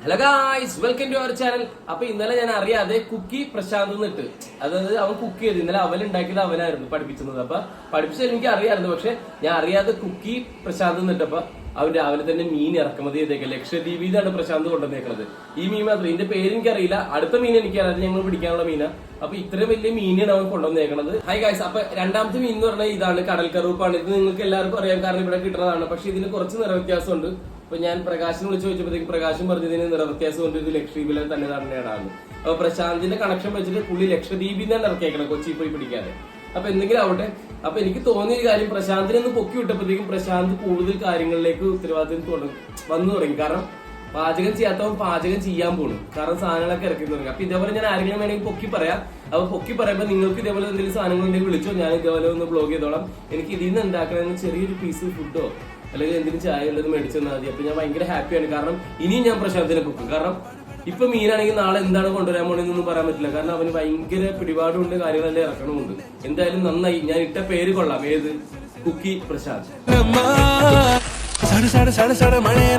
Hello guys, welcome to our channel. അപ്പൊ ഇന്നലെ ഞാൻ അറിയാതെ കുക്കി പ്രശാന്ത് എന്നിട്ട്, അതായത് അവൻ കുക്ക് ചെയ്ത് ഇന്നലെ അവനുണ്ടാക്കിയത് അവനായിരുന്നു പഠിപ്പിച്ചത്. അപ്പൊ പഠിപ്പിച്ചത് എനിക്ക് അറിയാമായിരുന്നു, പക്ഷെ ഞാൻ അറിയാതെ കുക്കി പ്രശാന്ത് എന്നിട്ടപ്പോ അവൻ രാവിലെ തന്നെ മീൻ ഇറക്കുമതി ചെയ്തേക്കാം. ലക്ഷദ്വീപിലാണ് പ്രശാന്ത് കൊണ്ടുവന്നേക്കുന്നത്. ഈ മീൻ മാത്രം, ഇതിന്റെ പേര് എനിക്കറിയില്ല. അടുത്ത മീൻ എനിക്കറിയാം, ഞങ്ങൾ പിടിക്കാനുള്ള മീനാ. അപ്പൊ ഇത്രയും വലിയ മീനാണ് അവൻ കൊണ്ടുവന്നേക്കുന്നത്. ഹായ് ഗായ്സ്, അപ്പൊ രണ്ടാമത്തെ മീൻ എന്ന് പറഞ്ഞാൽ ഇതാണ്, കടൽ കറുപ്പാണ്. ഇത് നിങ്ങൾക്ക് എല്ലാവർക്കും അറിയാം, കാരണം ഇവിടെ കിട്ടുന്നതാണ്. പക്ഷെ ഇതിന് കുറച്ച് നിറവ്യത്യാസമുണ്ട്. അപ്പൊ ഞാൻ പ്രകാശിനെ വിളിച്ച് ചോദിച്ചപ്പോഴത്തേക്ക് പ്രകാശം പറഞ്ഞതിന് നിറവ്യത്യാസം കൊണ്ട് ഇത് ലക്ഷദ്വീപിലെ തന്നെ തന്നെയാണ്. അപ്പൊ പ്രശാന്തിന്റെ കണക്ഷൻ വെച്ചിട്ട് പുള്ളി ലക്ഷദ്വീപിൽ നിന്നാണ് ഇറക്കിയേക്കണം, കൊച്ചി പോയി പിടിക്കാതെ. അപ്പൊ എന്തെങ്കിലും ആവട്ടെ. അപ്പൊ എനിക്ക് തോന്നിയ കാര്യം, പ്രശാന്തിനെ ഒന്ന് പൊക്കി വിട്ടപ്പോഴത്തേക്കും പ്രശാന്ത് കൂടുതൽ കാര്യങ്ങളിലേക്ക് ഉത്തരവാദിത്വം വന്നു തുടങ്ങി. കാരണം പാചകം ചെയ്യാത്തവൻ പാചകം ചെയ്യാൻ പോണു, കാരണം സാധനങ്ങളൊക്കെ ഇറക്കി തുടങ്ങി. അപ്പൊ ഇതേപോലെ ഞാൻ ആരെങ്കിലും വേണമെങ്കിൽ പൊക്കി പറയാം. അപ്പൊ പൊക്കി പറയുമ്പോൾ നിങ്ങൾക്ക് ഇതേപോലെ എന്തെങ്കിലും സാധനങ്ങൾ ഉണ്ടെങ്കിൽ വിളിച്ചോ, ഞാൻ ഇതേപോലെ ഒന്ന് ബ്ലോഗ് ചെയ്തോളാം. എനിക്ക് ഇതിൽ നിന്ന് ഉണ്ടാക്കണമെന്ന് ചെറിയൊരു പീസ് ഫുഡോ അല്ലെങ്കിൽ എന്തെങ്കിലും ചായ ഉള്ളത് മേടിച്ചു തന്നാൽ മതി. അപ്പൊ ഞാൻ ഭയങ്കര ഹാപ്പിയാണ്, കാരണം ഇനിയും ഞാൻ പ്രശാന്തിനെ പൊക്കും. കാരണം ഇപ്പൊ മീനാണെങ്കിൽ നാളെ എന്താണ് കൊണ്ടുവരാൻ പോണെന്നൊന്നും പറയാൻ പറ്റില്ല, കാരണം അവന് ഭയങ്കര പിടിപാടുണ്ട്, കാര്യങ്ങളെല്ലാം ഇറക്കണമുണ്ട്. എന്തായാലും നന്നായി, ഞാൻ ഇട്ട പേര് കൊള്ളാം. ഏത്? കുക്കി പ്രശാന്ത്.